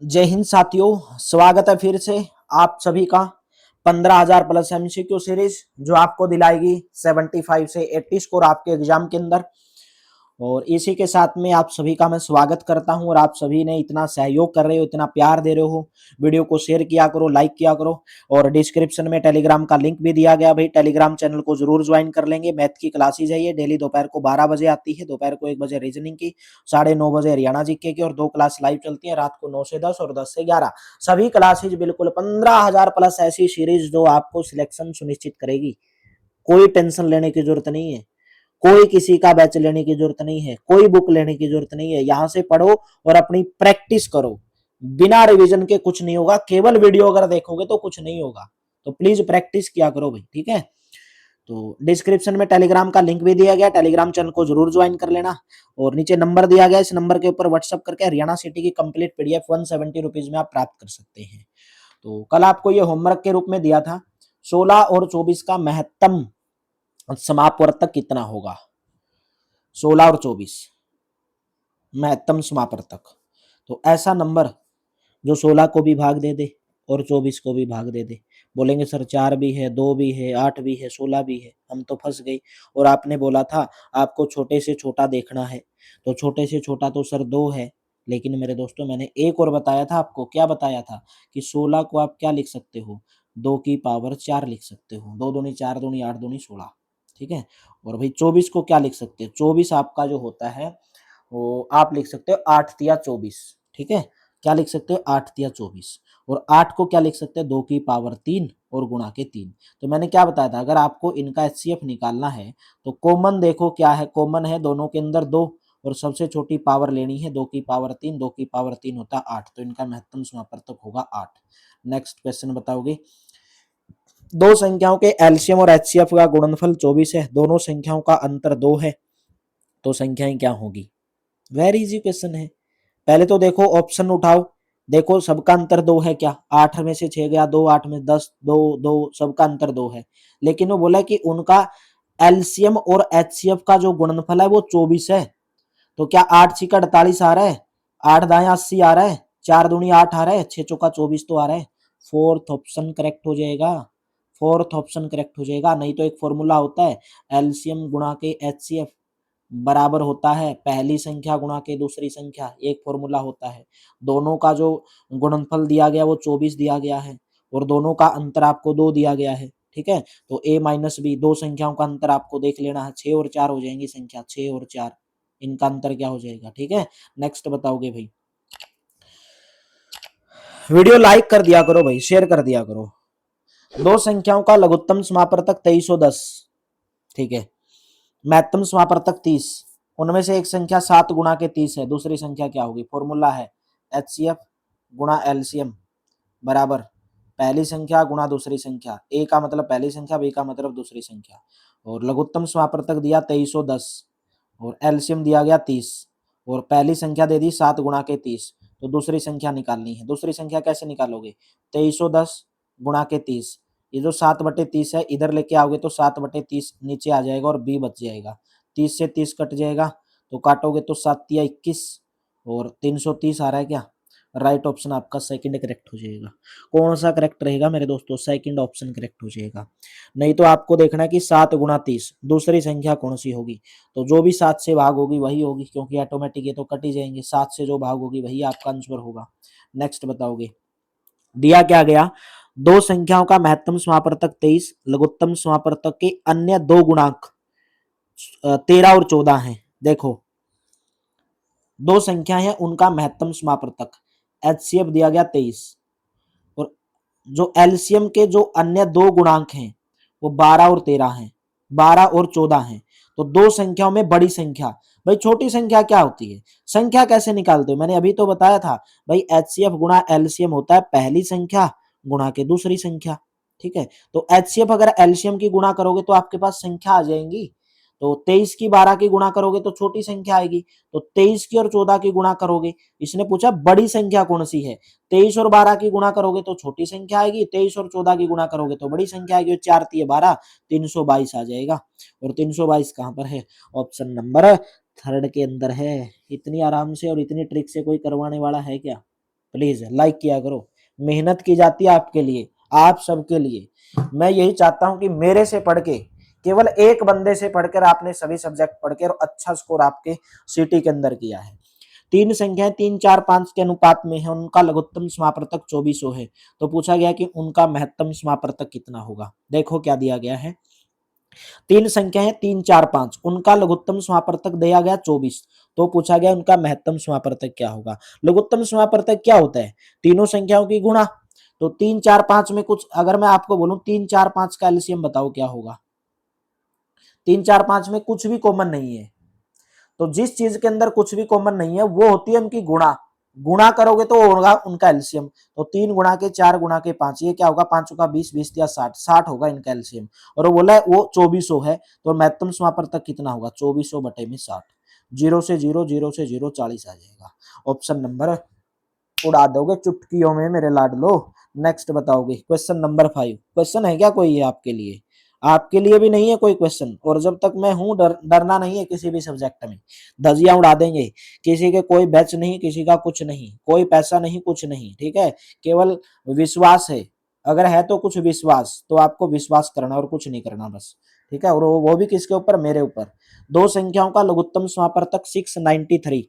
जय हिंद साथियों, स्वागत है फिर से आप सभी का 15,000 प्लस एमसीक्यू सीरीज जो आपको दिलाएगी 75 से 80 स्कोर आपके एग्जाम के अंदर। और इसी के साथ में आप सभी का मैं स्वागत करता हूं और आप सभी ने इतना सहयोग कर रहे हो, इतना प्यार दे रहे हो। वीडियो को शेयर किया करो, लाइक किया करो और डिस्क्रिप्शन में टेलीग्राम का लिंक भी दिया गया भाई, टेलीग्राम चैनल को जरूर ज्वाइन कर लेंगे। मैथ की क्लासेज है ये, डेली दोपहर को 12 बजे आती है, दोपहर को 1 बजे रीजनिंग की, 9:30 बजे हरियाणा जीके की और 2 क्लास लाइव चलती है रात को 9 से 10 और 10 से 11। सभी क्लासेज बिल्कुल 15,000 प्लस ऐसी सीरीज जो आपको सिलेक्शन सुनिश्चित करेगी। कोई टेंशन लेने की जरूरत नहीं है, कोई किसी का बैच लेने की जरूरत नहीं है, कोई बुक लेने की जरूरत नहीं है। यहां से पढ़ो और अपनी प्रैक्टिस करो। बिना रिवीजन के कुछ नहीं होगा, केवल वीडियो अगर देखोगे तो कुछ नहीं होगा। तो प्लीज प्रैक्टिस किया करो भाई, ठीक है। तो डिस्क्रिप्शन में टेलीग्राम का लिंक भी दिया गया, टेलीग्राम चैनल को जरूर ज्वाइन कर लेना। और नीचे नंबर दिया गया, इस नंबर के ऊपर व्हाट्सअप करके हरियाणा सिटी की कंप्लीट पीडीएफ 170 रुपीज में आप प्राप्त कर सकते हैं। तो कल आपको ये होमवर्क के रूप में दिया था 16 और 24 का महत्तम समापवर्तक कितना होगा। 16 और 24 महत्तम समापवर्तक। तो ऐसा नंबर जो 16 को भी भाग दे दे और 24 को भी भाग दे दे। बोलेंगे सर 4 भी है, 2 भी है, 8 भी है, 16 भी है, हम तो फंस गए। और आपने बोला था आपको छोटे से छोटा देखना है, तो छोटे से छोटा तो सर 2 है। लेकिन मेरे दोस्तों मैंने एक और बताया था आपको, क्या बताया था कि 16 को आप क्या लिख सकते हो, 2 की पावर 4 लिख सकते हो। 2 दूनी 4 दूनी 8 दूनी 16, ठीक है। और भाई 24 को क्या लिख सकते हो, 24 आपका जो होता है वो आप लिख सकते हो 8 तिया 24, ठीक है। क्या लिख सकते हो 8 तिया 24। और 8 को क्या लिख सकते हैं 2 की पावर 3 और गुणा के 3। तो मैंने क्या बताया था, अगर आपको इनका एचसीएफ निकालना है तो कॉमन देखो क्या है, कॉमन है दोनों के अंदर 2 और सबसे छोटी पावर लेनी है 2 की पावर 3, 2 की पावर 3 होता है 8, तो इनका महत्तम समापवर्तक होगा 8। नेक्स्ट क्वेश्चन बताओगे। दो संख्याओं के एलसीएम और एचसीएफ का गुणनफल 24 है, दोनों संख्याओं का अंतर 2 है, तो संख्याएं क्या होगी। वेरी इजी क्वेश्चन है। पहले तो देखो ऑप्शन उठाओ, देखो सबका अंतर 2 है क्या, 8 में से 6 गया 2, 8 में 10, 2 2 सबका अंतर 2 है। लेकिन वो बोला कि उनका एलसीएम और एचसीएफ का जो गुणनफल है वो 24 है। तो क्या 8 छिका 48 आ रहा है, 8 दाएं 80 आ रहा है, 4 दूनी 8 आ रहा है, 6 चौका 24 तो आ रहा है। फोर्थ ऑप्शन करेक्ट हो जाएगा, फोर्थ ऑप्शन करेक्ट हो जाएगा। नहीं तो एक फॉर्मूला होता है एलसीएम गुणा के एचसीएफ बराबर होता है पहली संख्या गुणा के दूसरी संख्या, एक फॉर्मूला होता है। दोनों का जो गुणनफल दिया गया वो 24 दिया गया है और दोनों का अंतर आपको 2 दिया गया है, ठीक है। तो a माइनस बी, दो संख्याओं का अंतर आपको देख लेना है, 6 और 4 हो जाएंगी संख्या, 6 और 4 इनका अंतर क्या हो जाएगा, ठीक है। नेक्स्ट बताओगे भाई। वीडियो लाइक कर दिया करो भाई, शेयर कर दिया करो। दो संख्याओं का लघुत्तम समापवर्तक 2310, ठीक है। महत्तम समापवर्तक 30, उनमें से एक संख्या 7 गुणा के 30 है, दूसरी संख्या क्या होगी। फॉर्मूला है एचसीएफ गुणा एलसीएम बराबर पहली संख्या गुणा दूसरी संख्या, ए का मतलब पहली संख्या, बी का मतलब दूसरी संख्या। और लघुत्तम समापवर्तक दिया 2310 और एलसीएम दिया गया 30 और पहली संख्या दे दी 7 गुणा के 30, तो दूसरी संख्या निकालनी है। दूसरी संख्या कैसे निकालोगे, 2310 गुणा के 30, ये जो 7/30 है इधर लेके आओगे तो 7/30 नीचे आ जाएगा और बी बच जाएगा। 30 से 30 कट जाएगा तो काटोगे तो 7 या 21 और 330 आ रहा है क्या। राइट ऑप्शन आपका सेकंड करेक्ट हो जाएगा। कौन सा करेक्ट रहेगा मेरे दोस्तों, सेकंड ऑप्शन करेक्ट हो जाएगा। नहीं तो आपको देखना है कि 7 गुणा 30 दूसरी संख्या कौन सी होगी, तो जो भी 7 से भाग होगी वही होगी, क्योंकि ऑटोमेटिक ये तो कट ही जाएंगे, 7 से जो भाग होगी वही आपका आंसर होगा। नेक्स्ट बताओगे। दिया क्या गया, दो संख्याओं का महत्तम समापवर्तक 23, लघुत्तम समापवर्तक के अन्य दो गुणांक 13 और 14 हैं। देखो दो संख्या है उनका महत्तम समापवर्तक एचसीएफ दिया गया 23 और जो एलसीएम के जो अन्य दो गुणांक हैं वो 12 और 13 हैं, 12 और 14 हैं। तो दो संख्याओं में बड़ी संख्या, भाई छोटी संख्या क्या होती है, संख्या कैसे निकालते हो, मैंने अभी तो बताया था भाई एचसीएफ गुणा एलसीएम होता है पहली संख्या गुणा के दूसरी संख्या, ठीक है। तो एचसीएफ अगर एलसीएम की गुणा करोगे तो आपके पास संख्या आ जाएंगी। तो 23 की 12 की गुणा करोगे तो छोटी संख्या आएगी, तो 23 की और 14 की गुणा करोगे, इसने पूछा बड़ी संख्या कौन सी है, 23 और 12 की गुणा करोगे तो छोटी संख्या आएगी, 23 और 14 की गुणा करोगे तो बड़ी संख्या आएगी। 4 तिये 12, 322 आ जाएगा। और 322 कहां पर है, ऑप्शन नंबर थर्ड के अंदर है। इतनी आराम से और इतनी ट्रिक से कोई करवाने वाला है क्या। प्लीज लाइक किया करो। मेहनत की जाती है आपके लिए, आप सबके लिए। मैं यही चाहता हूं कि मेरे से पढ़ के, केवल एक बंदे से पढ़कर आपने सभी सब्जेक्ट पढ़ के और अच्छा स्कोर आपके सिटी के अंदर किया है। तीन संख्याएं 3, 4, 5 के अनुपात में है, उनका लघुत्तम समापवर्तक 2400 है। तो पूछा गया कि उनका महत्तम समापवर्तक कितना होगा। देखो क्या दिया गया है, तीन संख्याएं 3, 4, 5, उनका लघुत्तम समापवर्तक दिया गया 24। तो पूछा गया उनका महत्तम समापवर्तक क्या होगा। लघुत्तम समापवर्तक क्या होता है, तीनों संख्याओं की गुणा। तो 3, 4, 5 में कुछ, अगर मैं आपको बोलूं 3, 4, 5 का एलसीएम बताओ क्या होगा। 3, 4, 5 में कुछ भी कॉमन नहीं है। तो जिस चीज के अंदर कुछ भी कॉमन नहीं है वो होती है उनकी गुणा। गुणा करोगे तो होगा उनका एलसीएम। तो 3 गुणा के 4 गुणा के 5, ये क्या होगा, 5 का 20, 20 या 60, 60 होगा इनका एलसीएम। और वो बोला है वो 2400 है, तो महत्तम समापवर्तक कितना होगा, 2400 बटे में 60। जीरो से जीरो, जीरो से जीरो, 40 आ जाएगा। ऑप्शन नंबर उड़ा दोगे चुटकियों में मेरे लाडलो। नेक्स्ट बताओगे क्वेश्चन नंबर 5। क्वेश्चन है क्या कोई ये आपके लिए, आपके लिए भी नहीं है कोई क्वेश्चन। और जब तक मैं हूं डरना नहीं है किसी भी सब्जेक्ट में, धजियां उड़ा देंगे। किसी के कोई बैच नहीं, किसी का कुछ नहीं, कोई पैसा नहीं, कुछ नहीं, ठीक है। केवल विश्वास है, अगर है तो कुछ विश्वास, तो आपको विश्वास करना और कुछ नहीं करना बस, ठीक है। और वो भी किसके ऊपर, मेरे ऊपर। दो संख्याओं का लघुत्तम समापवर्तक 693,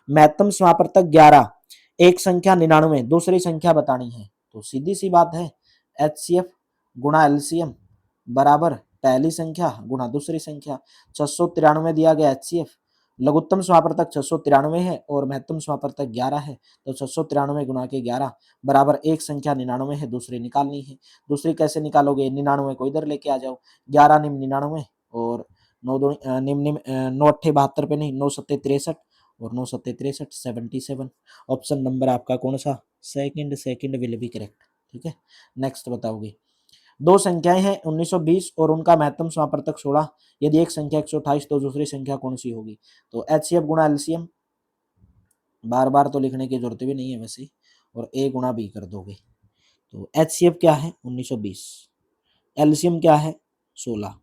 महत्तम समापवर्तक 11, एक संख्या 99, दूसरी संख्या बतानी है। तो सीधी सी बात है, एचसीएफ गुणा एलसीएम बराबर पहली संख्या गुणा दूसरी संख्या। 693 दिया गया एचसीएफ, लघुत्तम समापवर्तक 693 है और महत्तम समापवर्तक 11 है। तो 693 गुणा के 11 बराबर एक संख्या 99 है, दूसरी निकालनी है। दूसरी कैसे निकालोगे, 99 को इधर लेके आ जाओ, 11 निम 99 और 9 निम निम 9 अट्ठे 72 पे नहीं, 9 सत्ते 63 और 9 सत्ते 63, 77। ऑप्शन नंबर आपका कौन सा, second, second will be correct, ठीक है। नेक्स्ट बताओगे, दो संख्याएं हैं 1920 और उनका महत्तम समापवर्तक 16, यदि एक संख्या 128 तो दूसरी संख्या कौन सी होगी। तो एचसीएफ गुणा एलसीएम, बार बार तो लिखने की जरूरत भी नहीं है वैसे, और ए गुणा बी कर दोगे। तो एचसीएफ क्या है 1920, एलसीएम क्या है 16,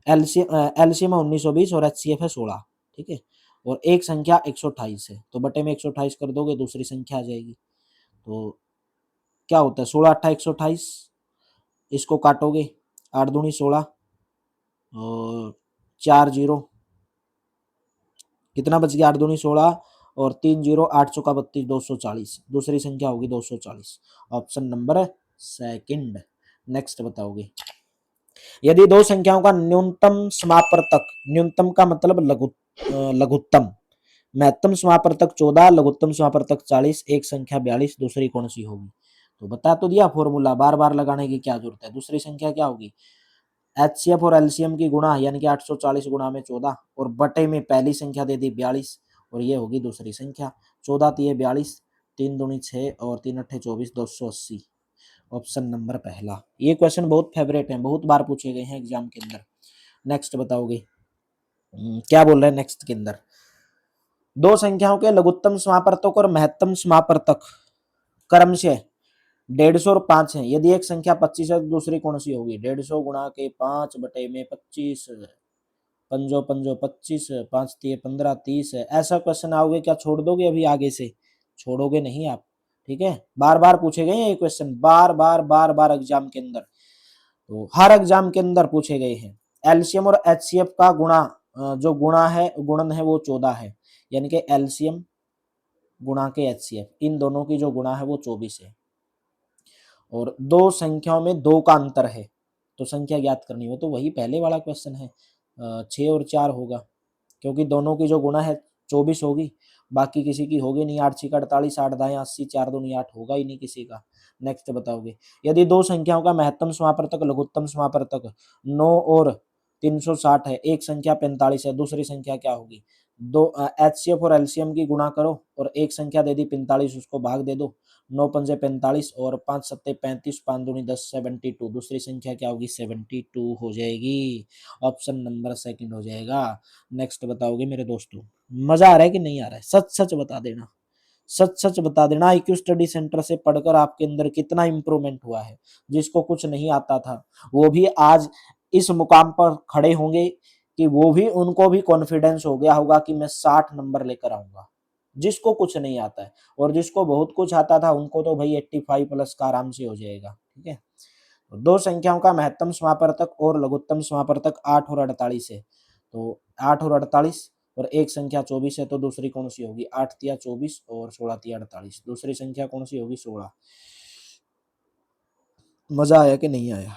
एलसीएम है 1920 और एचसीएफ है 16, ठीक है। और एक संख्या 128 है, तो बटे में 128 कर दोगे, दूसरी संख्या आ जाएगी। तो क्या होता है, 16 अट्ठा 128, इसको काटोगे, 8 दूनी 16 और 4 जीरो, कितना बच गया, 8 दूनी 16 और 3 जीरो, 8 चौका 32, 240, दूसरी संख्या होगी 240। Option number second. नेक्स्ट बताओगे, यदि दो संख्याओं का न्यूनतम समापवर्तक, न्यूनतम का मतलब लघुत्तम, महत्तम समापवर्तक 14, लघुत्तम समापवर्तक 40, एक संख्या 42, दूसरी कौन सी होगी। तो बता तो दिया फॉर्मूला, बार बार लगाने की क्या जरूरत है। दूसरी संख्या क्या होगी, एचसीएफ और एलसीएम की गुणा, यानी कि 840 गुणा में 14 और बटे में पहली संख्या दे दी 42 और ये होगी दूसरी संख्या। 14 तिये 42, 3 दूनी 6 और 3 अट्ठे 24, 280। ऑप्शन नंबर पहला। ये क्वेश्चन बहुत फेवरेट है, बहुत बार पूछे गए हैं एग्जाम के अंदर। नेक्स्ट बताओगे, क्या बोल रहे हैं नेक्स्ट के अंदर, दो संख्याओं के लघुत्तम समापवर्तक और महत्तम समापवर्तक क्रमशः 150 और 5 है, यदि एक संख्या 25 है तो दूसरी कौन सी होगी। 150 गुणा के 5 बटे में 25, पंजो पंजो 25, 5 तिये 15, 30 है। ऐसा क्वेश्चन आओगे क्या छोड़ दोगे अभी आगे से, छोड़ोगे नहीं आप, ठीक है। बार बार पूछे गए हैं ये क्वेश्चन, बार बार बार बार एग्जाम के अंदर, तो हर एग्जाम के अंदर पूछे गए हैं। एलसीएम और एचसीएफ का गुणा, जो गुणा है, गुणन है वो 14 है, यानी कि एलसीएम गुणा के एचसीएफ, इन दोनों की जो गुणा है वो 24 है। और दो संख्याओं में 2 का अंतर है, तो संख्या ज्ञात करनी हो, तो वही पहले वाला क्वेश्चन है, 6 और 4 होगा, क्योंकि दोनों की जो गुणा है 24 होगी, बाकी किसी की होगी नहीं। 8 छीका 48, 8 दाएं 80, 4 दूनी 8, होगा ही नहीं किसी का। नेक्स्ट बताओगे, यदि दो संख्याओं का महत्तम समापवर्तक लघुत्तम समापवर्तक 9 और 360 है, एक संख्या 45 है, दूसरी संख्या क्या होगी। दो एचसीएफ और एलसीएम की गुणा करो और एक संख्या दे दी 45, उसको भाग दे दो, 9 पंजे 45 और 5 सत्ते 35, 5 दूनी 10, 72, दूसरी संख्या क्या होगी 72 हो जाएगी। ऑप्शन नंबर सेकंड हो जाएगा। नेक्स्ट बताओगे मेरे दोस्तों, मजा आ रहा है कि नहीं आ रहा है, सच सच बता देना, सच सच बता देना। आईक्यू स्टडी सेंटर से पढ़कर आपके अंदर कितना इंप्रूवमेंट हुआ है। जिसको कुछ नहीं आता था वो भी आज इस मुकाम पर खड़े होंगे कि वो भी, उनको भी कॉन्फिडेंस हो गया होगा कि मैं 60 नंबर लेकर आऊंगा। जिसको कुछ नहीं आता है, और जिसको बहुत कुछ आता था उनको तो भाई 85 प्लस का आराम से हो जाएगा। ठीक है, तो दो संख्याओं का महत्तम समापवर्तक और लघुत्तम समापवर्तक 8 और 48 है, तो 8 और 48, और एक संख्या 24 है, तो दूसरी कौन सी होगी? 8 तिया 24 और 16 तिया 48, दूसरी संख्या कौन सी होगी? 16। मजा आया कि नहीं आया?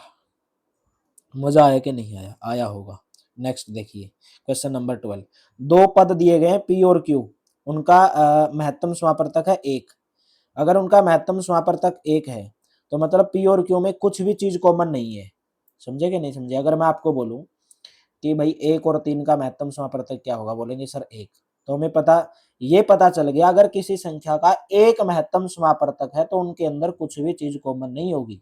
मजा आया कि नहीं आया? आया होगा। नेक्स्ट देखिए, क्वेश्चन नंबर 12। दो पद दिए गए हैं पी और क्यू, उनका महत्तम समापवर्तक है 1। अगर उनका महत्तम समापवर्तक 1 है तो मतलब पी और क्यू में कुछ भी चीज कॉमन नहीं है। समझे कि नहीं समझे? अगर मैं आपको बोलूं कि भाई 1 और 3 का महत्तम समापवर्तक क्या होगा, बोलेंगे सर 1। तो हमें ये पता चल गया, अगर किसी संख्या का एक महत्तम समापवर्तक है तो उनके अंदर कुछ भी चीज कॉमन नहीं होगी,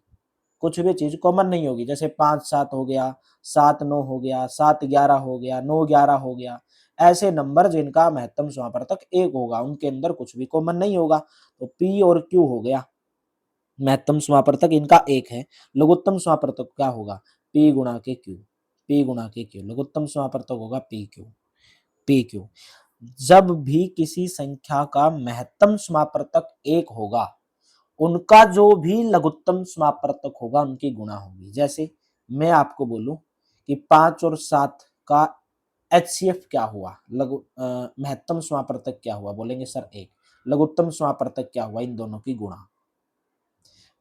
कुछ भी चीज कॉमन नहीं होगी। जैसे 5 7 हो गया, 7 9 हो गया, 7 11 हो गया, 9 11 हो गया, ऐसे नंबर जिनका महत्तम समापवर्तक 1 होगा उनके अंदर कुछ भी कॉमन नहीं होगा। तो पी और क्यू हो गया, महत्तम समापवर्तक इनका 1 है। लघुत्तम समापवर्तक क्या होगा? पी गुणा के क्यू, पी गुणा के क्यू, लघुत्तम समापवर्तक होगा पी क्यू, पी क्यू। जब भी किसी संख्या का महत्तम समापवर्तक 1 होगा, उनका जो भी लघुत्तम समापवर्तक होगा उनकी गुणा होगी। जैसे मैं आपको बोलूं कि 5 और 7 का एचसीएफ क्या हुआ, महत्तम समापवर्तक क्या हुआ, बोलेंगे सर 1। लघुत्तम समापवर्तक क्या हुआ? इन दोनों की गुणा।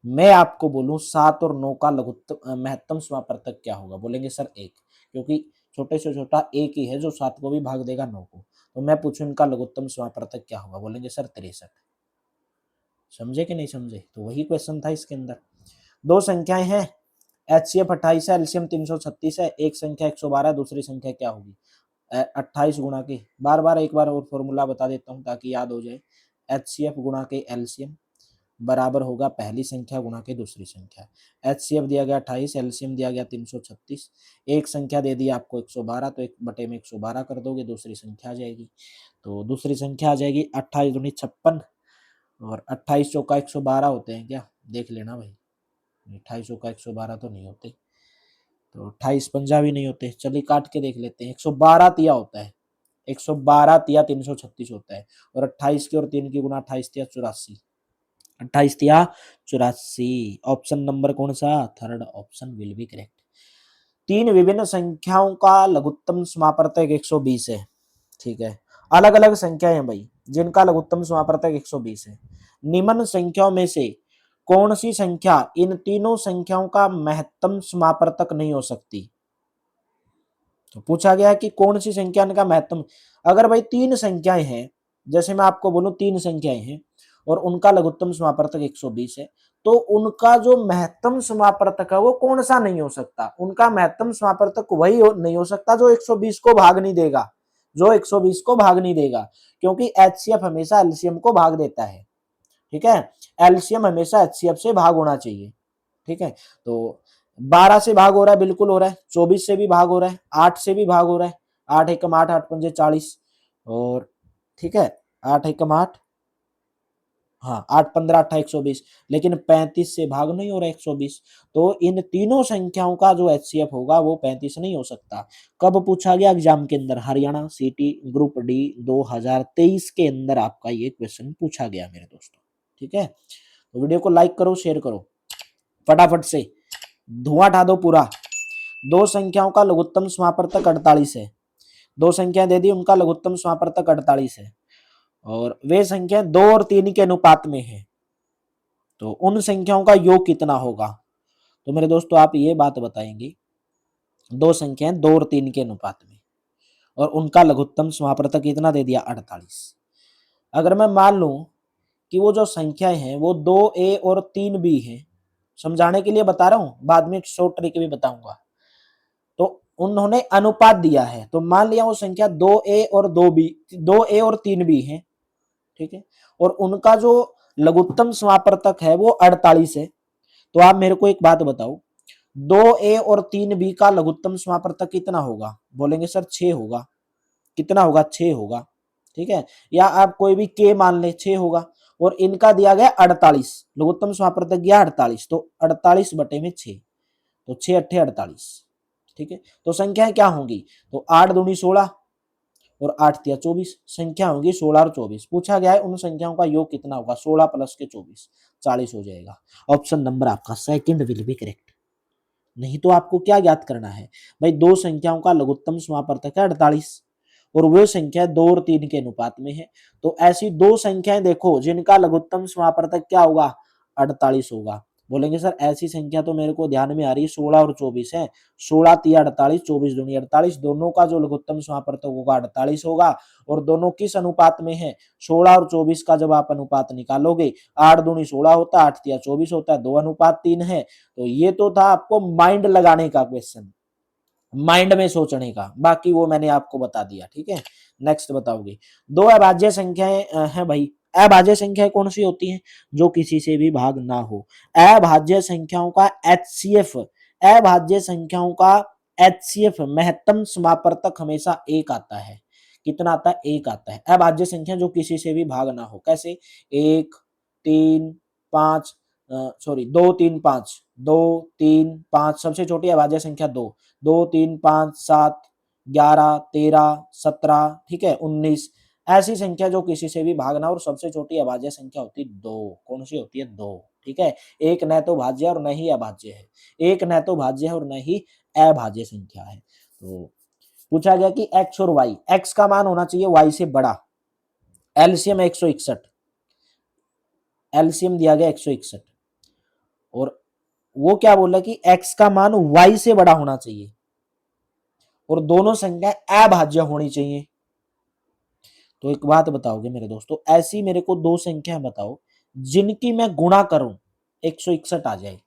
मैं आपको बोलूं 7 और 9 का लघुत्तम महत्तम समापवर्तक क्या होगा, बोलेंगे सर 1, क्योंकि छोटे से छोटा एक ही है जो 7 को भी भाग देगा 9 को। तो मैं पूछूं इनका लघुत्तम समापवर्तक क्या होगा, बोलेंगे सर 63। समझे कि नहीं समझे? तो वही क्वेश्चन था इसके अंदर। दो संख्याएं हैं, एचसीएफ 28 है, एलसीएम 336 है, एक संख्या 112, दूसरी संख्या क्या होगी? 28 गुणा के, बार बार एक बार और फॉर्मूला बता देता हूं ताकि याद हो जाए। एचसीएफ गुणा के एलसीएम बराबर होगा पहली संख्या गुणा के दूसरी संख्या। एचसीएफ दिया गया 28, एलसीएम दिया गया 336, एक संख्या दे दी आपको 112, तो 1/112 कर दोगे, दूसरी संख्या आ जाएगी। तो दूसरी संख्या आ जाएगी 28 दूनी 56, और 28 चौका 112 होते हैं क्या? देख लेना भाई, 28 चौका 112 तो नहीं होते, तो 28 पंजा भी नहीं होते। चलिए काट के देख लेते हैं। 112 तिया होता है, 112 तिया 336 होता है, और 28 की और 3 की गुना 28 तिया 84, 28 तिया 84। ऑप्शन नंबर कौन सा? Third option will be correct. तीन विभिन्न संख्याओं का लघुत्तम समापवर्तक 120 है। ठीक है, अलग अलग संख्याएं हैं भाई जिनका लघुत्तम समापवर्तक 120 है। निम्न संख्याओं में से कौन सी संख्या इन तीनों संख्याओं का महत्तम समापवर्तक नहीं हो सकती? तो पूछा गया कि कौन सी संख्या इनका महत्तम। अगर भाई तीन संख्याएं हैं, जैसे मैं आपको बोलूं तीन संख्याएं हैं और उनका लघुत्तम समापवर्तक 120 है, तो उनका जो महत्तम समापवर्तक है वो कौन सा नहीं हो सकता? उनका महत्तम समापवर्तक वही नहीं हो सकता जो 120 को भाग नहीं देगा, जो 120 को भाग नहीं देगा, क्योंकि एचसीएफ हमेशा एलसीएम को भाग देता है। ठीक है, एलसीएम हमेशा एचसीएफ से भाग होना चाहिए। ठीक है, तो 12 से भाग हो रहा है, बिल्कुल हो रहा है, 24 से भी भाग हो रहा है, 8 से भी भाग हो रहा है, 8 एकम 8, 8 पंजे 40, और ठीक है 8 एकम 8, हाँ 8 15 18 120, लेकिन 35 से भाग नहीं हो रहा 120। तो इन तीनों संख्याओं का जो एचसीएफ होगा वो 35 नहीं हो सकता। कब पूछा गया? एग्जाम के अंदर, हरियाणा सीटी ग्रुप डी 2023 के अंदर आपका ये क्वेश्चन पूछा गया मेरे दोस्तों। ठीक है, तो वीडियो को लाइक करो, शेयर करो फटाफट से, धुआं उठा दो पूरा। दो संख्याओं का लघुत्तम समापवर्तक 48 है। दो संख्या दे दी, उनका लघुत्तम समापवर्तक 48 है, और वे संख्या 2 और 3 के अनुपात में है। तो उन संख्याओं का योग कितना होगा? तो मेरे दोस्तों आप ये बात बताएंगे, दो संख्याएं 2 और 3 के अनुपात में, और उनका लघुत्तम समापवर्तक कितना दे दिया? 48। अगर मैं मान लूं कि वो जो संख्याएं हैं वो 2a और 3b हैं, समझाने के लिए बता रहा हूं, बाद में शॉर्ट ट्रिक भी बताऊंगा। तो उन्होंने अनुपात दिया है, तो मान लिया वो संख्या 2a और 2b, 2a और 3b है। ठीक है, और उनका जो लघुत्तम समापवर्तक है वो 48 है। तो आप मेरे को एक बात बताओ, 2a और 3b का लघुत्तम समापवर्तक कितना होगा? बोलेंगे सर 6 होगा। कितना होगा? 6 होगा। ठीक है, या आप कोई भी k मान ले, 6 होगा, और इनका दिया गया 48, लघुत्तम समापवर्तक दिया 48, तो 48 बटे में 6, तो 6 अट्ठे 48। ठीक है, तो संख्याएं क्या होंगी? तो 8 दूनी 16, और 8 तिया 24, संख्या होगी 16 और 24। पूछा गया है उन संख्याओं का योग कितना होगा, 16 प्लस के 24, 40 हो जाएगा। ऑप्शन नंबर आपका सेकंड विल बी करेक्ट। नहीं तो आपको क्या ज्ञात करना है भाई, दो संख्याओं का लघुत्तम समापवर्तक है 48 और वो संख्या 2 और 3 के अनुपात में है। तो ऐसी दो संख्याएं देखो जिनका लघुत्तम समापवर्तक क्या होगा, 48 होगा। बोलेंगे सर ऐसी संख्या तो मेरे को ध्यान में आ रही है 16 और 24 है, 16 तिया 48, 24 दूनी 48, दोनों का जो लघुत्तम समापवर्तक होगा 48 होगा। और दोनों किस अनुपात में है, 16 और 24 का जब आप अनुपात निकालोगे 8 दूनी 16 होता है, 8 तिया 24 होता है, 2:3 है। तो ये तो था आपको माइंड लगाने का क्वेश्चन, माइंड में सोचने का, बाकी वो मैंने आपको बता दिया। ठीक है, नेक्स्ट बताओगे। दो अभाज्य संख्याएं हैं भाई। अभाज्य संख्याएं कौन सी होती हैं, जो किसी से भी भाग ना हो। अभाज्य संख्याओं का एचसीएफ, अभाज्य संख्याओं का एचसीएफ महत्तम समापवर्तक हमेशा एक आता है। कितना आता है, एक आता है। अभाज्य संख्या जो किसी से भी भाग ना हो, कैसे, 1 3 5, सॉरी 2 3 5, 2 3 5, सबसे छोटी अभाज्य संख्या 2, 2 3 5 7 11 13 17, ठीक है 19, ऐसी संख्या जो किसी से भी भाग ना हो और सबसे छोटी अभाज्य संख्या होती है 2। कौन सी होती है, 2। ठीक है, एक न तो भाज्य और न ही अभाज्य है, एक न तो भाज्य है और न ही अभाज्य संख्या है। तो पूछा गया कि x और y, x का मान होना चाहिए y से बड़ा, एलसीएम 161, एलसीएम दिया गया 161, और वो क्या बोला कि x का मान y से बड़ा होना चाहिए और दोनों संख्या अभाज्य होनी चाहिए। तो एक बात बताओगे मेरे दोस्तों, ऐसी मेरे को दो संख्या बताओ जिनकी मैं गुणा करूं 161 आ जाए।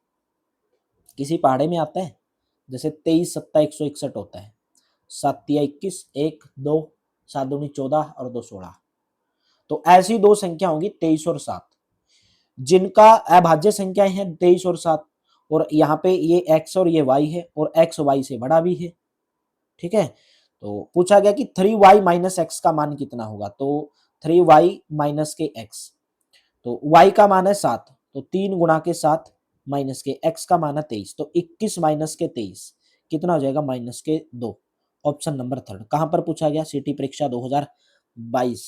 किसी पहाड़े में आता है, जैसे 23 सत्ता 161 होता है, 7 तिया 21, 1 2, 7 दूनी 14 और 2 16। तो ऐसी दो संख्या होंगी 23 और 7, जिनका अभाज्य संख्याएं हैं 23 और 7, और यहाँ पे ये x और ये y है और x y से बड़ा भी है। ठीक है, तो पूछा गया कि 3y माइनस एक्स का मान कितना होगा, तो 3y माइनस के x, तो y का मान है 7, तो 3 गुणा के 7 माइनस के x का मान है 23, तो 21 माइनस के 23 कितना हो जाएगा, माइनस के 2। Option number third. कहां पर पूछा गया, सिटी परीक्षा 2022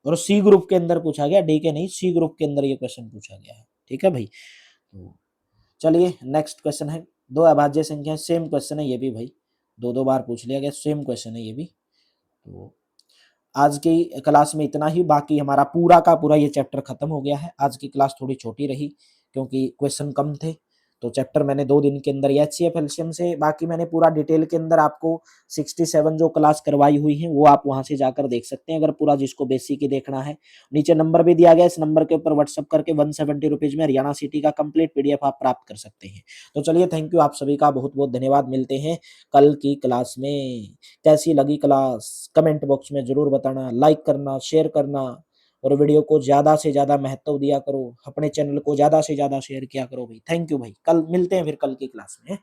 और सी ग्रुप के अंदर पूछा गया, डी के नहीं, सी ग्रुप के अंदर ये क्वेश्चन पूछा गया है। ठीक है भाई, तो चलिए नेक्स्ट क्वेश्चन है। दो अभाज्य संख्या, सेम क्वेश्चन है ये भी भाई, दो दो बार पूछ लिया गया, सेम क्वेश्चन है ये भी। तो आज की क्लास में इतना ही, बाकी हमारा पूरा का पूरा ये चैप्टर खत्म हो गया है। आज की क्लास थोड़ी छोटी रही क्योंकि क्वेश्चन कम थे, तो चैप्टर मैंने 2 दिन के अंदर एचसीएफ एलसीएम से, बाकी मैंने पूरा डिटेल के अंदर आपको 67 जो क्लास करवाई हुई है वो आप वहां से जाकर देख सकते हैं, अगर पूरा जिसको बेसिक ही देखना है। नीचे नंबर भी दिया गया, इस नंबर के ऊपर व्हाट्सअप करके 170 रुपीज में हरियाणा सिटी का कंप्लीट पीडीएफ आप प्राप्त कर सकते हैं। तो चलिए, थैंक यू, आप सभी का बहुत बहुत धन्यवाद। मिलते हैं कल की क्लास में। कैसी लगी क्लास कमेंट बॉक्स में जरूर बताना, लाइक करना, शेयर करना, और वीडियो को ज्यादा से ज्यादा महत्व दिया करो, अपने चैनल को ज्यादा से ज्यादा शेयर किया करो भाई। थैंक यू भाई, कल मिलते हैं फिर कल की क्लास में।